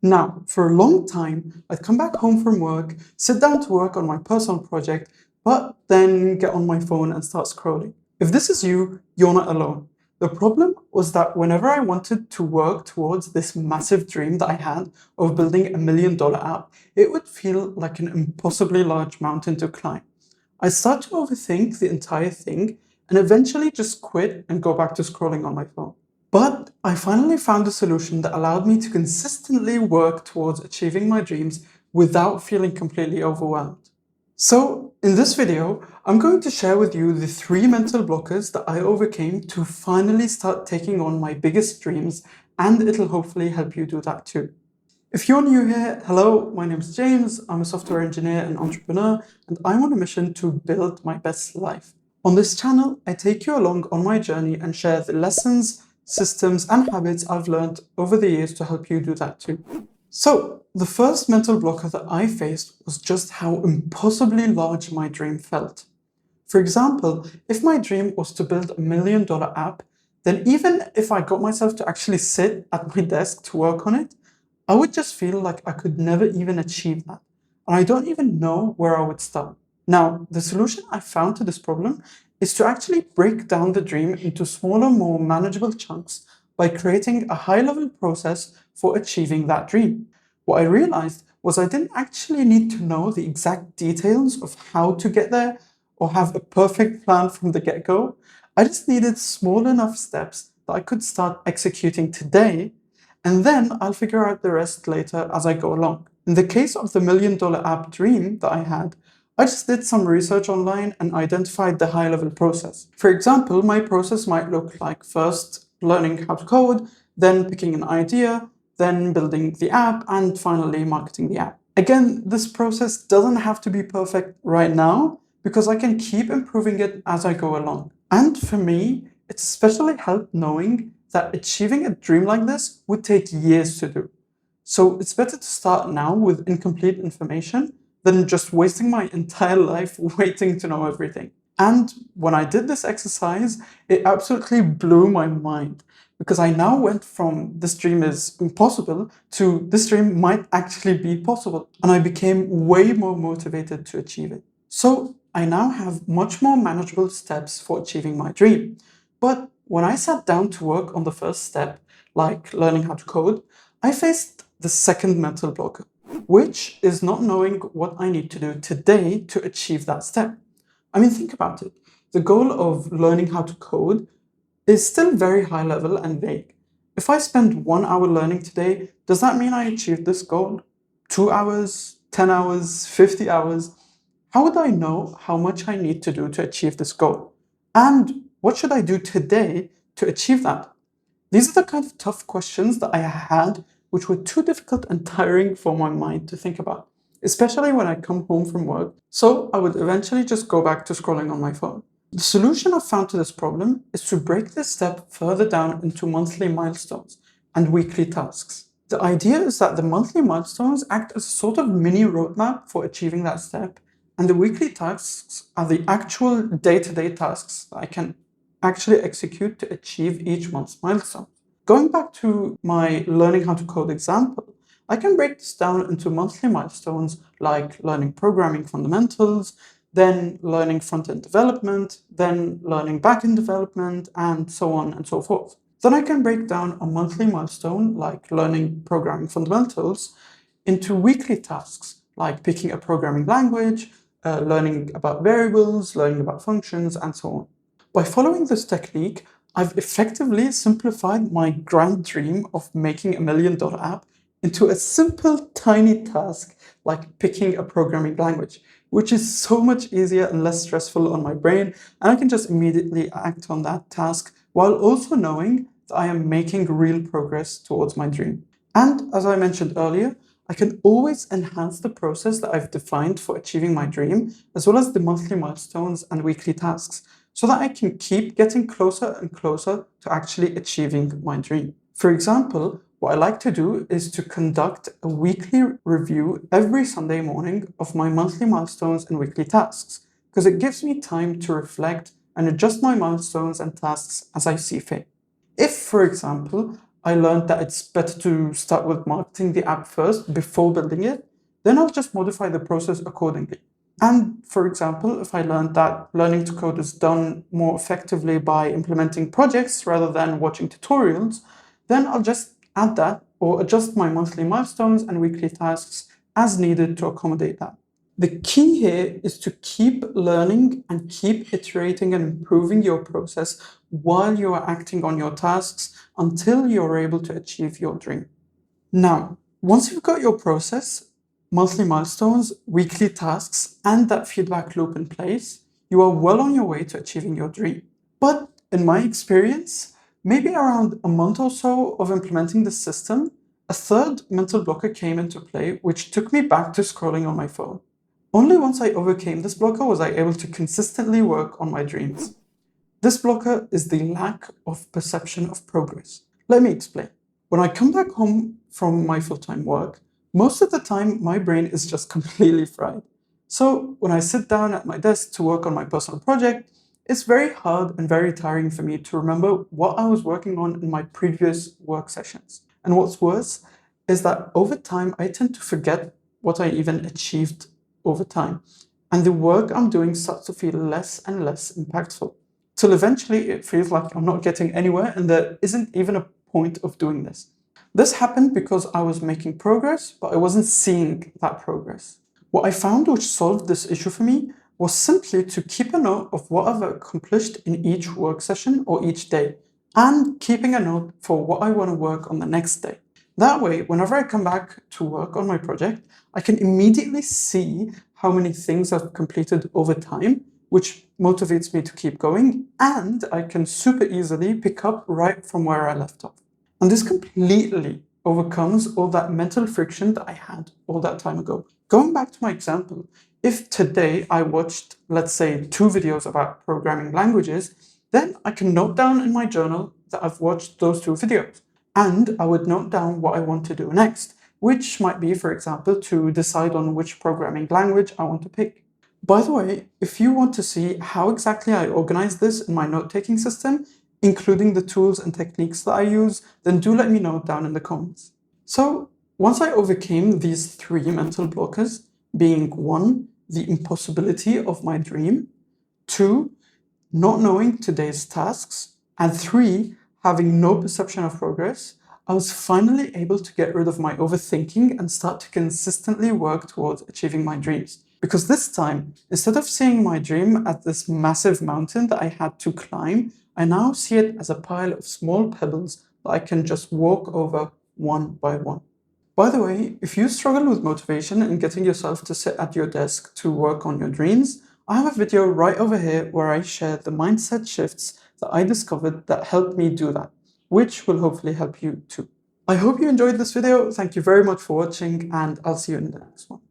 Now, for a long time, I'd come back home from work, sit down to work on my personal project, but then get on my phone and start scrolling. If this is you, you're not alone. The problem was that whenever I wanted to work towards this massive dream that I had of building $1 million app, it would feel like an impossibly large mountain to climb. I start to overthink the entire thing and eventually just quit and go back to scrolling on my phone. But I finally found a solution that allowed me to consistently work towards achieving my dreams without feeling completely overwhelmed. So, in this video, I'm going to share with you the 3 mental blockers that I overcame to finally start taking on my biggest dreams, and it'll hopefully help you do that too. If you're new here, hello, my name is James, I'm a software engineer and entrepreneur, and I'm on a mission to build my best life. On this channel, I take you along on my journey and share the lessons, systems, and habits I've learned over the years to help you do that too. So, the first mental blocker that I faced was just how impossibly large my dream felt. For example, if my dream was to build $1 million app, then even if I got myself to actually sit at my desk to work on it, I would just feel like I could never even achieve that. And I don't even know where I would start. Now, the solution I found to this problem is to actually break down the dream into smaller, more manageable chunks by creating a high-level process for achieving that dream. What I realized was I didn't actually need to know the exact details of how to get there or have a perfect plan from the get-go. I just needed small enough steps that I could start executing today, and then I'll figure out the rest later as I go along. In the case of the $1 million app dream that I had, I just did some research online and identified the high-level process. For example, my process might look like first learning how to code, then picking an idea, then building the app, and finally marketing the app. Again, this process doesn't have to be perfect right now because I can keep improving it as I go along. And for me, it especially helped knowing that achieving a dream like this would take years to do. So it's better to start now with incomplete information than just wasting my entire life waiting to know everything. And when I did this exercise, it absolutely blew my mind because I now went from this dream is impossible to this dream might actually be possible. And I became way more motivated to achieve it. So I now have much more manageable steps for achieving my dream. But when I sat down to work on the first step, like learning how to code, I faced the second mental blocker, which is not knowing what I need to do today to achieve that step. I mean, think about it. The goal of learning how to code is still very high level and vague. If I spend 1 hour learning today, does that mean I achieved this goal? 2 hours, 10 hours, 50 hours? How would I know how much I need to do to achieve this goal? And what should I do today to achieve that? These are the kind of tough questions that I had, which were too difficult and tiring for my mind to think about, especially when I come home from work. So I would eventually just go back to scrolling on my phone. The solution I've found to this problem is to break this step further down into monthly milestones and weekly tasks. The idea is that the monthly milestones act as a sort of mini roadmap for achieving that step, and the weekly tasks are the actual day-to-day tasks that I can actually execute to achieve each month's milestone. Going back to my learning how to code example, I can break this down into monthly milestones like learning programming fundamentals, then learning front-end development, then learning back-end development, and so on and so forth. Then I can break down a monthly milestone like learning programming fundamentals into weekly tasks like picking a programming language, learning about variables, learning about functions, and so on. By following this technique, I've effectively simplified my grand dream of making $1 million app into a simple, tiny task like picking a programming language, which is so much easier and less stressful on my brain, and I can just immediately act on that task while also knowing that I am making real progress towards my dream. And as I mentioned earlier, I can always enhance the process that I've defined for achieving my dream, as well as the monthly milestones and weekly tasks, so that I can keep getting closer and closer to actually achieving my dream. For example, what I like to do is to conduct a weekly review every Sunday morning of my monthly milestones and weekly tasks, because it gives me time to reflect and adjust my milestones and tasks as I see fit. If, for example, I learned that it's better to start with marketing the app first before building it, then I'll just modify the process accordingly. And for example, if I learned that learning to code is done more effectively by implementing projects rather than watching tutorials, then I'll just add that or adjust my monthly milestones and weekly tasks as needed to accommodate that. The key here is to keep learning and keep iterating and improving your process while you are acting on your tasks until you're able to achieve your dream. Now, once you've got your process, monthly milestones, weekly tasks, and that feedback loop in place, you are well on your way to achieving your dream. But in my experience, maybe around a month or so of implementing the system, a third mental blocker came into play, which took me back to scrolling on my phone. Only once I overcame this blocker was I able to consistently work on my dreams. This blocker is the lack of perception of progress. Let me explain. When I come back home from my full-time work, most of the time my brain is just completely fried. So when I sit down at my desk to work on my personal project, it's very hard and very tiring for me to remember what I was working on in my previous work sessions. And what's worse is that over time, I tend to forget what I even achieved over time. And the work I'm doing starts to feel less and less impactful. Till eventually it feels like I'm not getting anywhere and there isn't even a point of doing this. This happened because I was making progress, but I wasn't seeing that progress. What I found which solved this issue for me was simply to keep a note of what I've accomplished in each work session or each day, and keeping a note for what I want to work on the next day. That way, whenever I come back to work on my project, I can immediately see how many things I've completed over time, which motivates me to keep going, and I can super easily pick up right from where I left off. And this completely overcomes all that mental friction that I had all that time ago. Going back to my example, if today I watched, let's say, 2 videos about programming languages, then I can note down in my journal that I've watched those 2 videos. And I would note down what I want to do next, which might be, for example, to decide on which programming language I want to pick. By the way, if you want to see how exactly I organize this in my note-taking system, including the tools and techniques that I use, then do let me know down in the comments. So, once I overcame these 3 mental blockers, being 1, the impossibility of my dream, 2, not knowing today's tasks, and 3, having no perception of progress, I was finally able to get rid of my overthinking and start to consistently work towards achieving my dreams. Because this time, instead of seeing my dream as this massive mountain that I had to climb, I now see it as a pile of small pebbles that I can just walk over one by one. By the way, if you struggle with motivation and getting yourself to sit at your desk to work on your dreams, I have a video right over here where I share the mindset shifts that I discovered that helped me do that, which will hopefully help you too. I hope you enjoyed this video. Thank you very much for watching, and I'll see you in the next one.